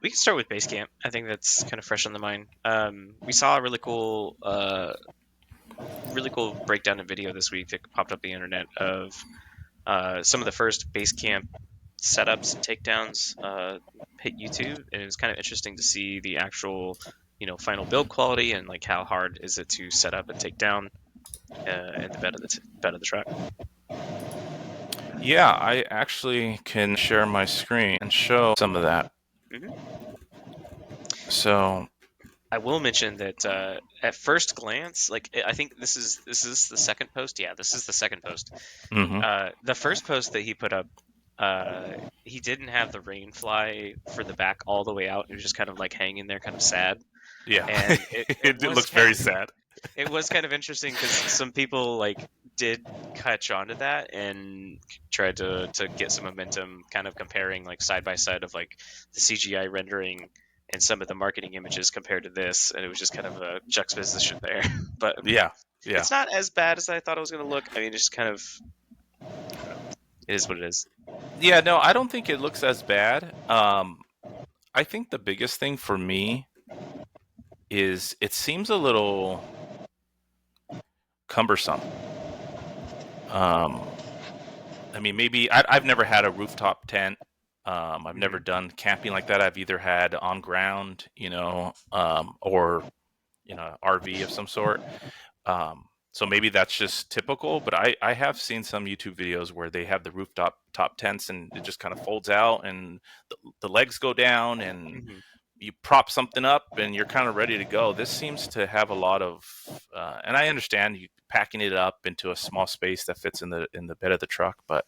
We can start with BaseCamp. I think that's kind of fresh on the mind. We saw a really cool breakdown and video this week that popped up the internet of some of the first BaseCamp setups and takedowns hit YouTube, and it was kind of interesting to see the actual, final build quality and like how hard is it to set up and take down in the bed of the truck. Yeah, I actually can share my screen and show some of that. Mm-hmm. So I will mention that at first glance, like I think this is the second post. Yeah, this is the second post. mhm. The first post that he put up, he didn't have the rain fly for the back all the way out. It was just kind of like hanging there, kind of sad. Yeah, And it looks very sad. It was kind of interesting because some people did catch on to that and tried to get some momentum, kind of comparing like side by side of like the CGI rendering and some of the marketing images compared to this, and it was just kind of a juxtaposition there. But Yeah. it's not as bad as I thought it was going to look. I mean, it's just kind of, it is what it is. Yeah, no, I don't think it looks as bad. I think the biggest thing for me is it seems a little cumbersome. I mean, maybe I've never had a rooftop tent. I've never done camping like that. I've either had on ground, or RV of some sort. So maybe that's just typical, but I have seen some YouTube videos where they have the rooftop tents and it just kind of folds out and the legs go down and you prop something up and you're kind of ready to go. This seems to have a lot of, and I understand you packing it up into a small space that fits in the bed of the truck, but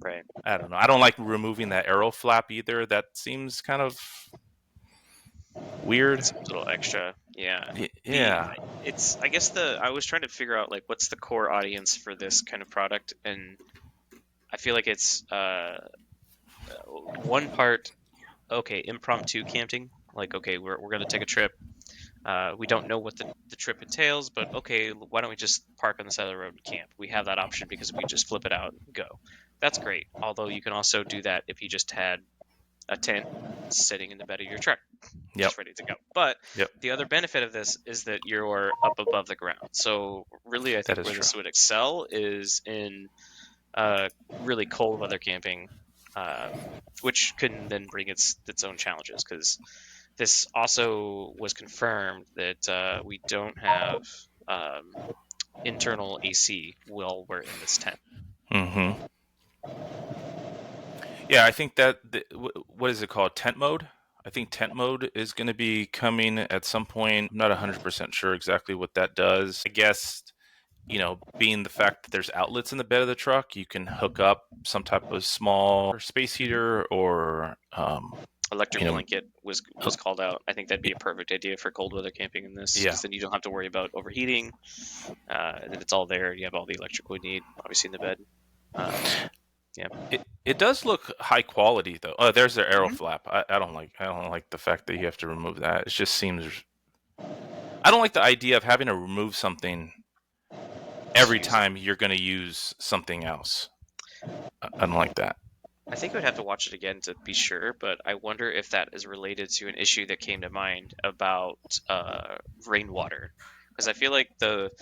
right. I don't know. I don't like removing that arrow flap either. That seems kind of weird. It's a little extra. Yeah. Yeah. I guess I was trying to figure out like what's the core audience for this kind of product, and I feel like it's one part, okay, impromptu camping. Like, okay, we're gonna take a trip. We don't know what the trip entails, but okay, why don't we just park on the side of the road and camp? We have that option because we just flip it out and go. That's great. Although you can also do that if you just had a tent sitting in the bed of your truck, just ready to go. But the other benefit of this is that you're up above the ground. So really, I think where this would excel is in really cold weather camping, which can then bring its own challenges, because this also was confirmed that we don't have internal AC while we're in this tent. Mm-hmm. Yeah, I think that what is it called? Tent mode? I think tent mode is going to be coming at some point. I'm not 100% sure exactly what that does. I guess, being the fact that there's outlets in the bed of the truck, you can hook up some type of small space heater or electric blanket was called out. I think that'd be a perfect idea for cold weather camping in this, because then you don't have to worry about overheating. And it's all there. You have all the electrical you need, obviously, in the bed. Yeah. It does look high quality though. Oh, there's the arrow flap. I don't like the fact that you have to remove that. It just seems, I don't like the idea of having to remove something every time you're going to use something else. I don't like that. I think I would have to watch it again to be sure, but I wonder if that is related to an issue that came to mind about rainwater, because I feel like the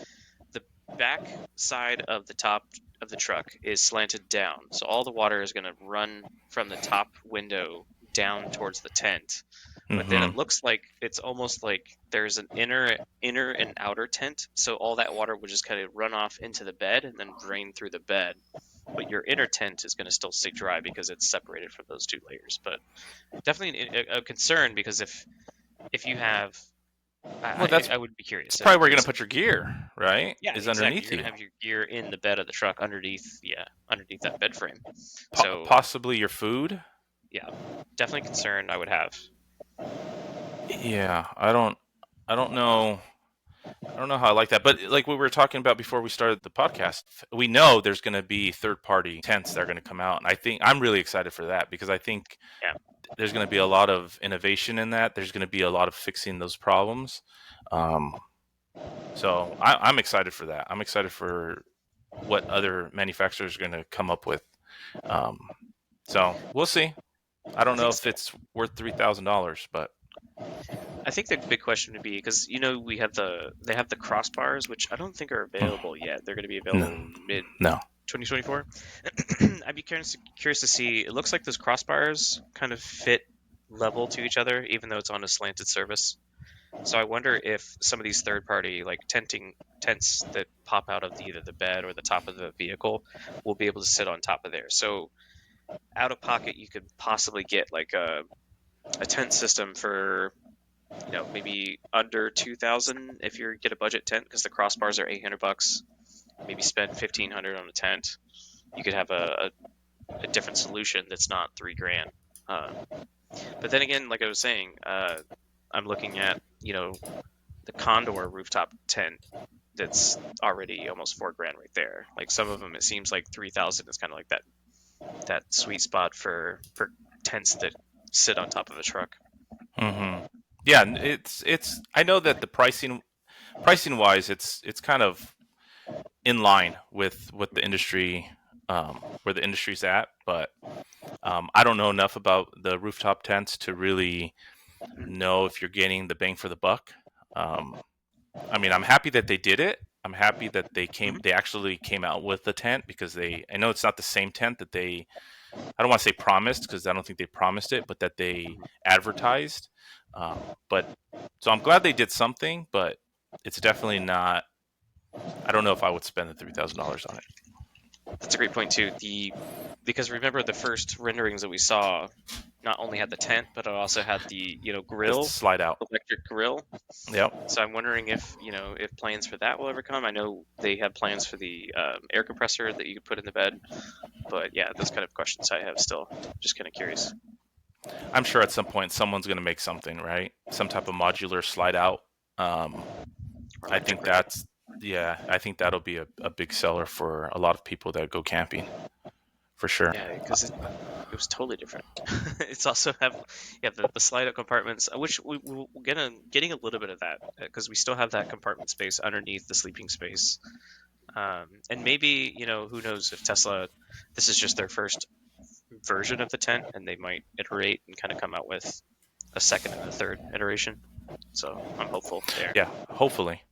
back side of the top of the truck is slanted down, so all the water is going to run from the top window down towards the tent. But then it looks like it's almost like there's an inner and outer tent, so all that water would just kind of run off into the bed and then drain through the bed. But your inner tent is going to still stay dry because it's separated from those two layers. But definitely a concern, because if you have, I would be curious. That's probably where you're going to put your gear, right? Yeah, is exactly. underneath you're going to have your gear in the bed of the truck underneath that bed frame. So possibly your food. Yeah, definitely concern I would have. Yeah, I don't know. I don't know how I like that, but like we were talking about before we started the podcast, we know there's going to be third-party tents that are going to come out, and I think I'm really excited for that, because I think there's going to be a lot of innovation in that. There's going to be a lot of fixing those problems. So I'm excited for that. I'm excited for what other manufacturers are going to come up with. So we'll see. I I don't know think if so. it's worth $3,000, but I think the big question would be because we have they have the crossbars, which I don't think are mm, available yet. They're going to be no, available mid no. 2024. I'd be curious to see. It looks like those crossbars kind of fit level to each other, even though it's on a slanted surface. So I wonder if some of these third-party like tents that pop out of either the bed or the top of the vehicle will be able to sit on top of there. So out of pocket, you could possibly get like a tent system for maybe under 2,000 if you get a budget tent because the crossbars are $800. Maybe spend 1,500 on a tent. You could have a different solution that's not 3 grand. Uh, but then again, like I was saying, I'm looking at the Condor rooftop tent that's already almost 4 grand right there. Like some of them, it seems like 3,000 is kind of like that sweet spot for tents that sit on top of a truck. Hmm. Yeah, it's. I know that the pricing wise, it's kind of in line with what the industry where the industry's at, but I don't know enough about the rooftop tents to really know if you're getting the bang for the buck. Um, I mean, I'm happy that they did it. I'm happy that Mm-hmm. they actually came out with the tent because I know it's not the same tent that I don't want to say promised because I don't think they promised it, but that they advertised. But so I'm glad they did something, but it's definitely not. I don't know if I would spend the $3,000 on it. That's a great point too. Because remember the first renderings that we saw not only had the tent, but it also had the The grill, slide out. electric grill. Yep. So I'm wondering if if plans for that will ever come. I know they have plans for the air compressor that you could put in the bed, but yeah, those kind of questions I have still. Just kind of curious. I'm sure at some point someone's going to make something, right? Some type of modular slide out. Um, Or I electric think grill. that's, yeah, I think that'll be a big seller for a lot of people that go camping for sure. Yeah, because it was totally different. It's also have the slide out compartments, which we're getting a little bit of that because we still have that compartment space underneath the sleeping space. And maybe who knows if Tesla, this is just their first version of the tent, and they might iterate and kind of come out with a second and a third iteration. So I'm hopeful there. Yeah, hopefully.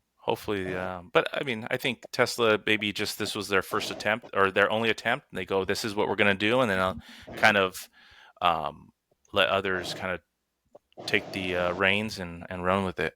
But I mean, I think Tesla maybe just this was their first attempt or their only attempt. And they go, "This is what we're going to do," and then I'll kind of um, let others kind of take the reins and run with it.